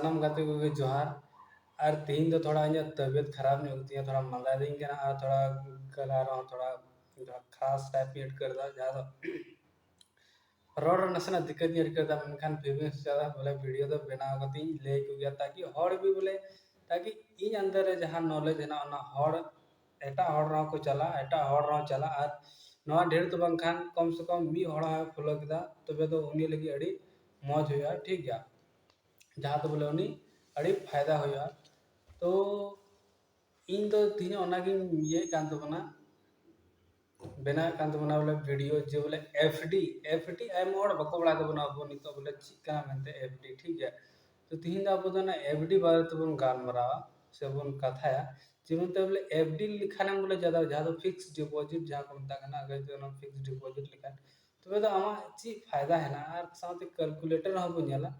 सानम गाते को जोहार और तीन तो थोड़ा इन तबियत खराब नहीं होती है थोड़ा मंदा दिन के ना और थोड़ा गला रहा थोड़ा खास टाइप की कर दा ज़्यादा रोड नसना दिक्कत नहीं कर दा मनखान फेमस ज़्यादा बोले वीडियो तो बनाव कती ले को गया ताकि हॉड भी बोले ताकि इन अंदर जहाँ नॉलेज है ना ना हॉड एटा हॉड रहा को चला एटा हॉड रहा चला और नवा ढेर तो बंखान कम से कम मी हॉड है फॉलो किया तबे तो उन्हीं लगी अड़ी मौज हुआ ठीक है जहाँ तो बोले उन्हीं अड़ी फायदा हुआ तो इन तो तीन ये कान तो बना बेना कान तो बना बोले वीडियो जो बोले एफडी एम और बको बड़ा तो बना वो नहीं तो बोले चिकना मनते एफडी ठीक है तो तीन दा बोलो ना एफडी बारे तो बन गान मरावा से बन कथा है जीवन तो बोले एफडी लिखा ना बोले ज़्यादा ज़्यादा फिक्स डिपॉजिट जहाँ को मिलता है ना अगर जो ना फिक्स डिपॉजिट लिखा तो आमा ची फायदा है ना और साथ कैलकुलेटर हो बनेला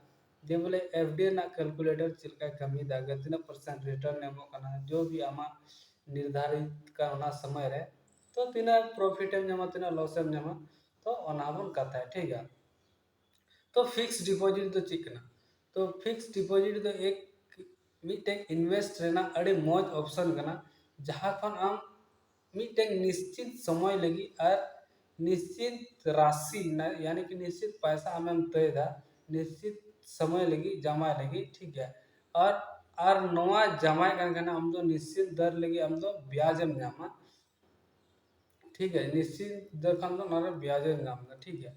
जे बोले एफडी ना कैलकुलेटर चिलका कमी दागा तीना परसेंट रिटर्न एमो कना जो भी आमा निर्धारित का होना समय रहे तो तीना प्रॉफिट एम जमा तीना लॉस एम जमा तो अनाबन कथा है ठीक है तो फिक्स डिपॉजिट तो चिकना तो फिक्स डिपॉजिट तो एक मिटेक इन्वेस्ट रहना अड़े मौज ऑप्शन कना जहाँ खन आम मिटेक निश्चित समय लगी और निश्चित राशि न यानी कि निश्चित पैसा हमें तय था निश्चित समय लगी जमा लगी ठीक है और नवा जमा करना हम तो निश्चित दर लगी हम तो ब्याज में जमा ठीक है निश्चित दर खान तो नारे ब्याज में जमा ठीक है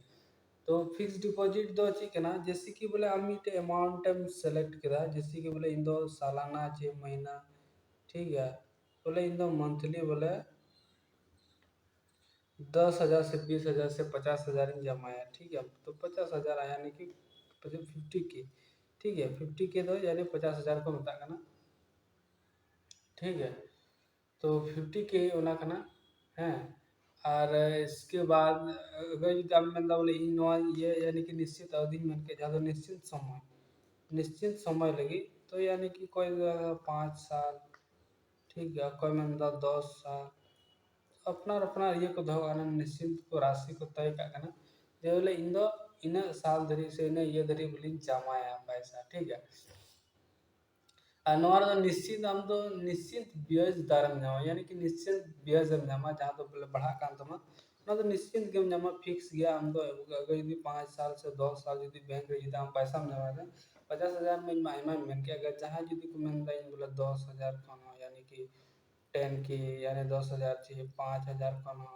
तो फिक्स डिपॉजिट दो ठीक है ना जैसे कि बोले हम इटे अमाउंट हम सेलेक्ट करा जैसे कि बोले इन दो सालाना 6 महीना ठीक है बोले इन दो मंथली बोले 10,000 से 20,000 से 50,000 इन जमा आया ठीक है तो 50,000 आया यानी कि 50K ठीक है 50K दो यानी 50,000 को बता करना ठीक है तो 50K होना करना है और इसके बाद अगर जो आप मतलब बोले ये यानी कि निश्चित अवधि में के ज़्यादा निश्चित समय लगी तो यानी कि कोई 5 साल ठीक है कोई मतलब 10 साल अपना अपना ये को दो गाना निश्चित को राशि को तय करना जे बोले इन साल धरी से इन ये धरी बोली जमाया पैसा ठीक है और नवार तो निश्चित हम तो निश्चित ब्याज दर में जमा यानी कि निश्चित ब्याज में जमा जहाँ तो बोले बढ़ा कान तो ना तो निश्चित गेम जमा फिक्स गया हम तो अगर यदि 5 साल से 10 साल यदि बैंक रही हम पैसा में जमा दें 50,000 में महिमा में के अगर जहाँ यदि को मैं बोले 10,000 खाना यानी कि 10K यानी 10,000 चाहिए 5,000 खाना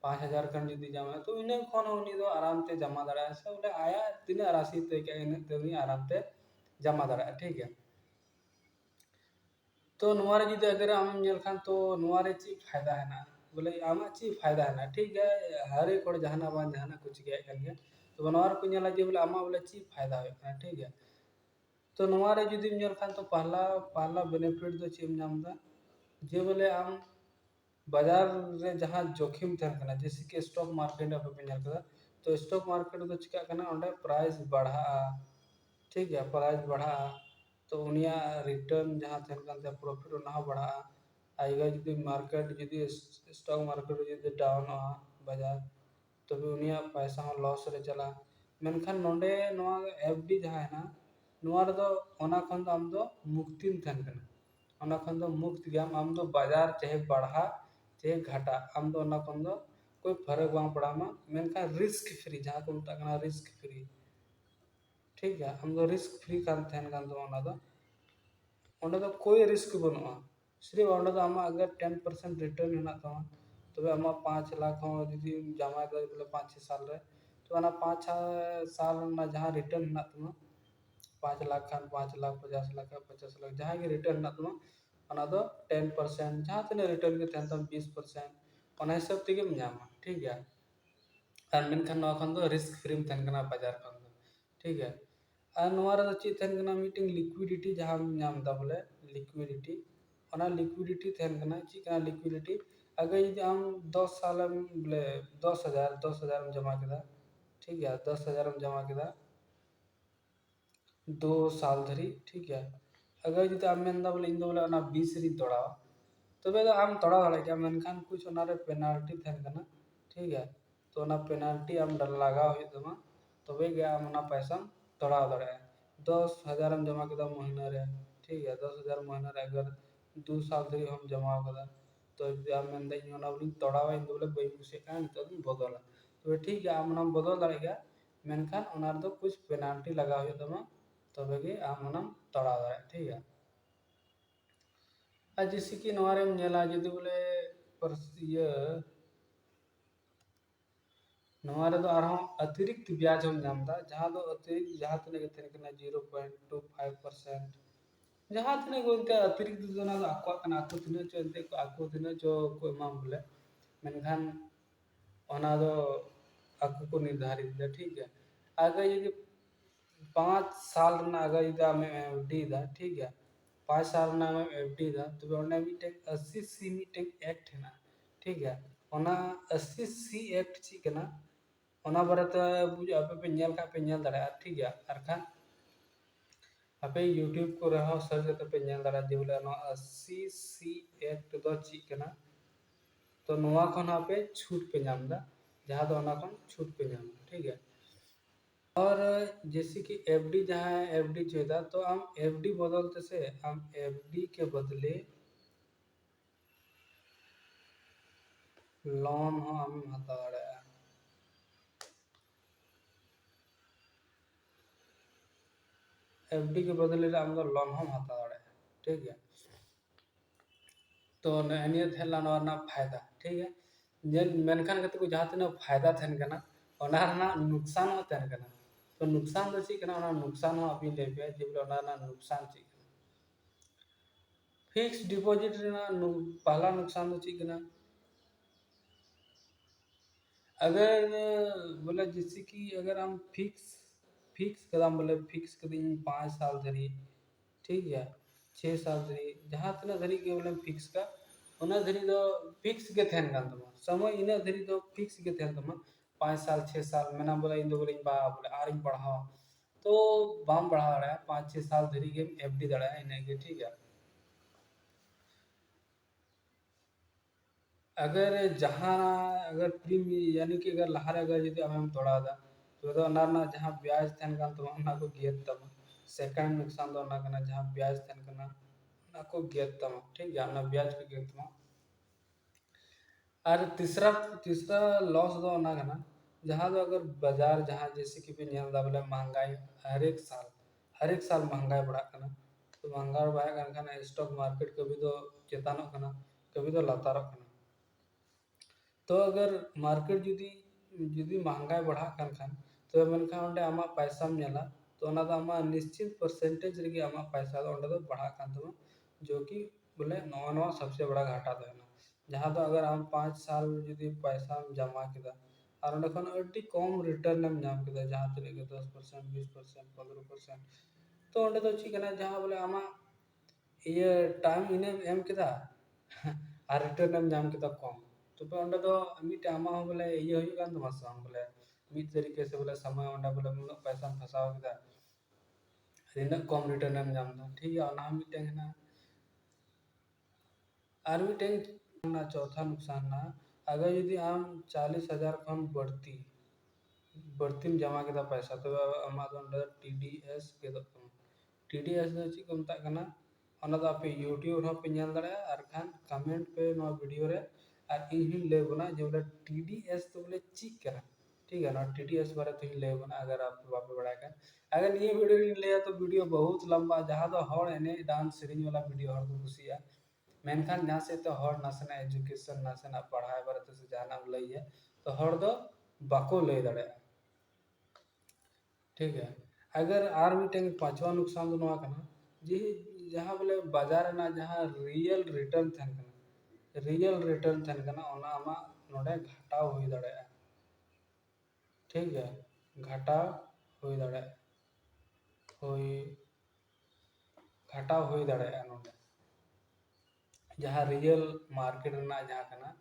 5,000 खन यदि जमा तो इन्हें खाना उन्हीं तो आराम से जमा दड़ा ऐसा बोले आया तीन राशि तय क्या इन्हें तो आराम से जमा दड़ा ठीक है तो नुआरे जुदी अगर हम खान तो नुआरे ची फायदा है ना बोले आमा ची फायदा है ना ठीक है हर एक और जहाना बान जहाना कुछ गया करके तो नुआर को नेला जे बोले आमा बोले ची फायदा है ठीक है तो नुआरे जुदी खान तो पहला पहला बेनिफिट तो ची नामदा जे बोले आम बाजार रे जहाँ जोखिम तहन कना जैसे कि स्टॉक मार्केट अब पे कदा तो स्टॉक मार्केट तो चिका कना ओंडे प्राइस बढ़ा ठीक है प्राइस बढ़ा तो उनिया रिटर्न जहाँ तहन कन प्रॉफिट उना बढ़ा आइगा जदि मार्केट जदि स्टॉक मार्केट जदि डाउन बाजार तो भी उनिया पैसा हो लॉस रे चला मेनखान नोंडे नोआ एफडी जहाँ है ना नोआ रे दो ओना खन दो आम दो मुक्ति तहन कना ओना खन दो मुक्त गया आम दो बाजार चाहे बढ़ा चाहे घटा आम दो ओना खन दो कोई फर्क बांग पड़ा मा मेनखान रिस्क फ्री जहाँ को मतलब कना रिस्क फ्री ठीक है हम दो रिस्क फ्री कान तहन कान दो ओना दो ओंडे दो कोई रिस्क बनुआ सिर्फ ओंडे दो आमा अगर 10% रिटर्न हेना तमा तबे आमा 5 लाख हो यदि जमा दो बोले 5-6 साल रे तो अना 5-6 साल ना जहाँ रिटर्न हेना तमा 5 लाख खान 5 लाख 50 लाख 50 लाख जहाँ के रिटर्न हेना तमा अना दो 10% जहाँ तने रिटर्न के तहन तम 20% ओना हिसाब तेगे जामा ठीक है और मेनखान नवा खन दो रिस्क फ्री में तहन कना बाजार खन दो ठीक है और नवा रे ची तहन कना मीटिंग लिक्विडिटी जहाँ नाम दा बोले लिक्विडिटी ओना लिक्विडिटी तहन कना ची कना लिक्विडिटी अगर यदि हम 10 साल में बोले 10,000 में जमा किया ठीक है 10,000 में जमा किया 2 साल धरी ठीक है अगर जदि आम मेनदा बोले इन दो बोले ओना 20 री तोड़ाओ तबे तो आम तोड़ा दाड़े क्या मेनखान कुछ ओना रे पेनाल्टी तहन कना ठीक है तो ओना पेनाल्टी आम डर लगा हुई तमा तबे गया आम ओना पैसा तोड़ा दाड़े 10,000 हम जमा किया महीना रे, ठीक है 10,000 महीना रे अगर 2 साल धरी हम जमा कदा तो आम तोड़ावा इन बोले बई कुछ बदला तो ठीक है आम बदल दाड़ेगा मेनखान कुछ पेनाल्टी लगा तमा तबे गे आम तोड़ा दाड़े, ठीक है। और जैसे कि नवारेम नेला जदि बोले ये नवारे तो आरहों अतिरिक्त ब्याज हम नामदा जहां दो अतिरिक्त जहां तने के तने कना 0.25% जहां तने को इनते अतिरिक्त जो ना आको कना आको तने चो इनते आको तने जो को माम बोले मेनखान ओना दो आको को निर्धारित है, ठीक है। अगर यदि 5 साल ना अगर यदि हमें एफडी दा, ठीक है 5 साल ना हमें एफडी दा तो ओना मिटेक 80 सी मिटेक एक्ट है ना, ठीक है ओना 80 सी एक्ट ची कना ओना बारते बुझ आपे पे नेल का पे नेल दाड़ा, ठीक है अरखान आपे यूट्यूब को रहो सर्च करते पे नेल दाड़ा जे बोले 80 सी एक्ट दो ची कना तो नोआ खन आपे छूट पे नामदा जहां दो ओना खन छूट पे नामदा, ठीक है। और जैसे कि एफडी जहाँ है एफडी चाहिए तो हम एफडी बदलते से हम एफडी के बदले लोन हम हता दाड़ा एफडी के बदले हम लोन हम हता दाड़ा, ठीक है। तो नियत है लाना फायदा, ठीक है जेल मेनखान कते को जहाँ तने फायदा थन कना ओना रना नुकसान हो तन कना तो नुकसान दो ची कना ओना नुकसान हो अपनी ले पे जे बोले ओना नुकसान ची फिक्स डिपॉजिट रना पहला नुकसान दो ची कना अगर बोले जैसे कि अगर हम फिक्स फिक्स कदम बोले फिक्स कदी 5 साल धरी, ठीक है 6 साल धरी जहाँ तना धरी के बोले फिक्स का ओना धरी दो फिक्स के थेन कान तमा समय इना धरी दो फिक्स के थेन तमा 5 साल 6 साल मेना बोले इन दो बोले बा बोले आरिम पढ़ाओ तो बाम बढ़ा रहा है 5-6 साल धरी के एफडी दड़ा है इन्हें के, ठीक है। अगर जहाँ अगर प्रीमियम यानी कि अगर लहारे अगर यदि हम तोड़ा दा तो ना जहाँ ब्याज थन कान तो ना को गेत तम सेकंड नुकसान दो ना कना जहाँ ब्याज थन कना ना को गेत तम, ठीक है ना ब्याज को गेत तम और तीसरा तीसरा लॉस दो ना कना जहाँ दो अगर बाजार जहाँ जैसे कि भी नियम दा बोले महंगाई हर एक साल महंगाई बढ़ा कना तो महंगाई बढ़ा कना स्टॉक मार्केट कभी तो चेतानो कना कभी तो लातारो कना तो अगर मार्केट जुदी जुदी महंगाई बढ़ा कान खान तो मेनखान ओंडे आमा पैसा नेला तो ओना दो आमा निश्चित परसेंटेज रेगे आमा पैसा दो ओंडे दो बढ़ा कान तमा जो कि बोले नवा नवा सबसे बड़ा घाटा दो ना जहाँ तो अगर हम 5 साल जुदी पैसा हम जमा किदा और ओंडे खन अड्डी कम रिटर्न हम नाम किदा जहाँ तने के 10% 20% 15% तो ओंडे दो ची कना जहाँ बोले आमा ये टाइम इने एम किदा और रिटर्न हम नाम किदा कम तो ओंडे दो मिट आमा हो बोले ये हुई कान तमा सम बोले मिट तरीके से बोले समय ओंडे बोले मुनो पैसा फसाओ किदा इना कम रिटर्न हम नाम दा, ठीक है ओना मिटें ना और मिटें ना चौथा नुकसान ना अगर यदि हम 40,000 खन बढ़ती में जमा किदा पैसा तो अमाजन टीडीएस के दो टीडीएस दो ची को मता कना ओना दो पे यूट्यूब रो पे नेल दड़ा और खान कमेंट पे नो वीडियो रे और इन ही ले बना जो बोले टीडीएस तो बोले चीक करा, ठीक है ना टीडीएस बारे तो ही ले बना अगर आप बापे बड़ा का अगर ये वीडियो इन ले तो वीडियो बहुत लंबा जहां तो हर एने डांस सीरीज वाला वीडियो हर को कुसिया मेनखान जहाँ से तो हर नासना एजुकेशन नासना पढ़ाई बारे तो से जाना लई है तो हर दो बाको ले दड़ा, ठीक है। अगर आर मिटें पांचवा नुकसान दो नवा कना जी जहाँ बोले बाजार ना जहाँ रियल रिटर्न थन कना ओना आमा नोडे घाटा हुई दड़े, ठीक है घाटा हुई दड़े हुई घाटा हुई दड़े नोडे जहाँ रियल मार्केट ना जहाँ कना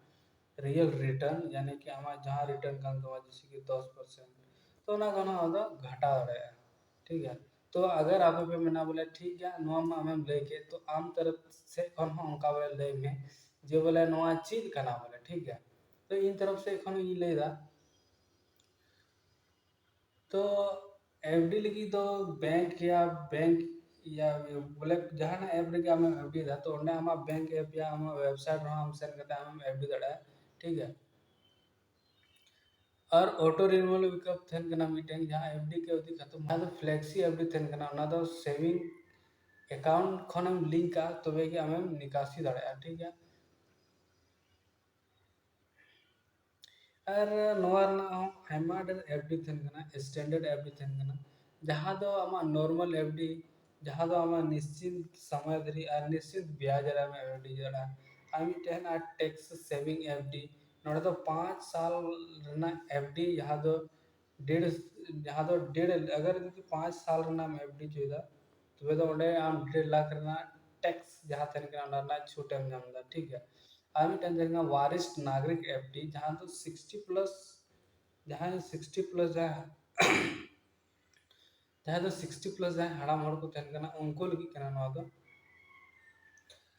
रियल रिटर्न यानी कि आमा जहाँ रिटर्न कान तो जैसे कि 10% तो ना कना होदा घाटा दड़े, ठीक है। तो अगर आप पे मना बोले ठीक है नोआ मा हम लेके तो आम तरफ से कौन हो उनका बोले ले में जे बोले नोआ चीज कना बोले, ठीक है तो इन तरफ से खन ई ले दा तो एफडी लगी तो बैंक या बोले जहां ऐप रे आम एफडी दा तो ओंडे आम बैंक ऐप या आम वेबसाइट रो हम सेन करते आम एफडी दड़ा ठीक है। और ऑटो रिन्यूअल विकल्प थेन कना मीटिंग जहां एफडी के अवधि खत्म ना तो फ्लेक्सी एफडी थेन कना ना तो सेविंग अकाउंट खनम लिंक का तबे कि आम निकासी दड़ा ठीक है। और नोआ रना हो आयमा डर एफडी थेन कना स्टैंडर्ड एफडी थेन कना जहां दो आमा नॉर्मल एफडी जहां दो आमा निश्चित समय धरी और निश्चित ब्याज रे में एफडी जड़ा आमी टेन आ टैक्स सेविंग एफडी नोडे तो 5 साल रना एफडी जहां दो डेढ़ अगर यदि 5 साल रना एफडी चोदा तबे तो ओंडे आम 1.5 लाख रना टैक्स जहां थेन कना ना छूट एम नामदा ठीक है। आमी टेन देगा वरिष्ठ नागरिक एफडी जहां तो 60 प्लस जहां 60 प्लस जहां तो 60 प्लस जहां हाड़ाम हड़ को तहन कना उनको लगी कना नवा दो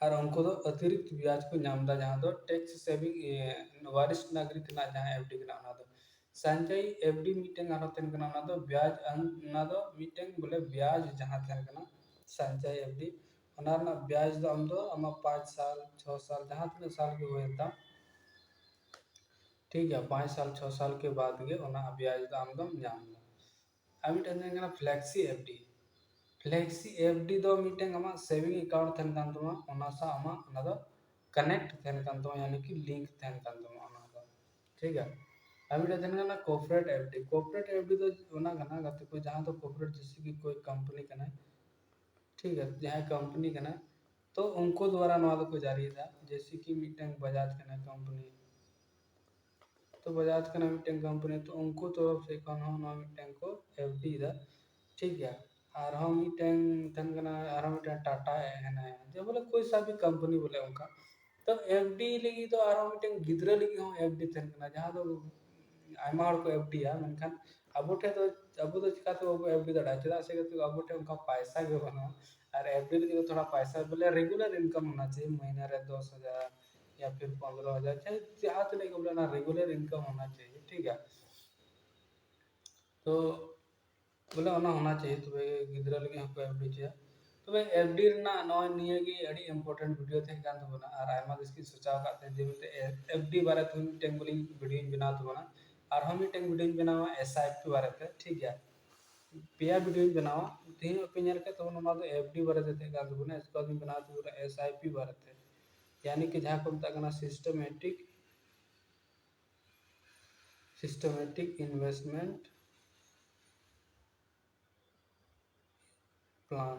और उनको तो अतिरिक्त ब्याज को नामदा जहां तो टैक्स सेविंग वरिष्ठ नागरिक ना जहां एफडी कना ना दो संचय एफडी मीटिंग आनो तहन कना ना दो ब्याज ना दो मीटिंग बोले ब्याज जहां तहन कना संचय एफडी ओना ना ब्याज दो हम दो 5 साल 6 साल जहां तीन साल के होता ठीक है 5 साल 6 साल के बाद गे ओना ब्याज दा आमदम नाम आमी ten flexi FD flexi FD दो मीटिंग आमा सेविंग अकाउंट थेन कान तमा ओना सा आमा ओना दो कनेक्ट थेन कान तमा यानी कि लिंक थेन कान तमा ओना दो ठीक है। आमी टेन ना कॉर्पोरेट एफडी तो ओना गना गते को जहां तो कॉर्पोरेट जैसे कि कोई कंपनी कना ठीक है जहां कंपनी कना तो उनको द्वारा नवा को जारी था जैसे कि मीटिंग बजाज कना कंपनी तो बजाज का मीटिंग कंपनी तो उनको तरफ से कौन हो ना मीटिंग को एफडी दा ठीक है। और हम मीटिंग थन कना और हम मीटिंग टाटा है ना जो बोले कोई सा भी कंपनी बोले उनका तो एफडी लगी तो और हम मीटिंग गिदरा लगी हम एफडी थन कना जहां तो आयमा हड़ को एफडी है मेनखान अब ठे तो अब तो चिका तो एफडी दड़ा चदा से तो अब ठे उनका पैसा के बना और एफडी लगी तो थोड़ा पैसा बोले रेगुलर इनकम होना चाहिए महीने रे 10,000 या फिर 15,000 चाहे जहाँ चले बोले ना रेगुलर इनकम होना चाहिए ठीक है। तो बोले ओना होना चाहिए तो भाई गिदरा लगे हमको एफडी चाहिए तो भाई एफडी ना नॉय निये की अड़ी इंपॉर्टेंट वीडियो थे कान तो बना और आयमा दिस की सुचाव काते जे बोलते एफडी बारे तो टेंग बोली वीडियो बना तो बना और हम ही टेंग वीडियो बनावा एसआईपी बारे पे ठीक है। पेया वीडियो बनावा तीन ओपिनियन के तो ओना तो एफडी बारे ते कान तो बना इसको भी बना तो एसआईपी बारे थे यानी कि जहां को तकना सिस्टमैटिक इन्वेस्टमेंट प्लान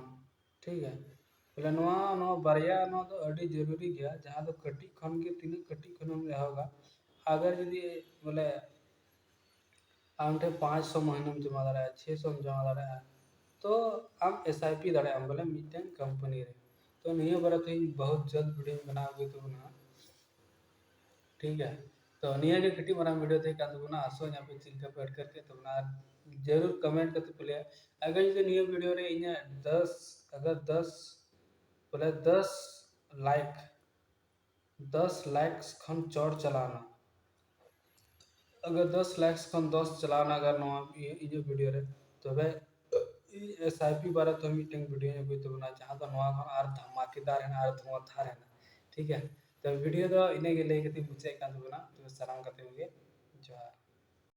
ठीक है। बोले बारिया तो अड़ी जरूरी गया जहाँ तो कटी खन के तीन कटी खन में होगा अगर यदि बोले आम 500 महीने में जमा दाड़ा 600 में जमा दाड़ा तो आम एसआईपी दाड़ा बोले मीटिंग कंपनी रे तो नहीं बारे तो बहुत जल्द वीडियो बनाओगे तो बना ठीक है। तो निया के कटी मारा वीडियो थे का तो ना आसो यहाँ पे चिल्का पे करके तो ना जरूर कमेंट करते बोले अगर ये निया वीडियो रे इन्हें 10 अगर 10 बोले 10 लाइक्स खन चौड़ चलाना अगर 10 लाइक्स खन 10 चलाना अगर नो ये वीडियो रे तो भाई एसआईपी बारे तो मीटिंग वीडियो में कोई तो बना जहाँ तो नवा खन आर धमाकेदार है आर धुआंधार है ठीक है। तो वीडियो तो इन्हें के लिए कितनी मुझे एक बना तो सलाम करते हुए जोहार।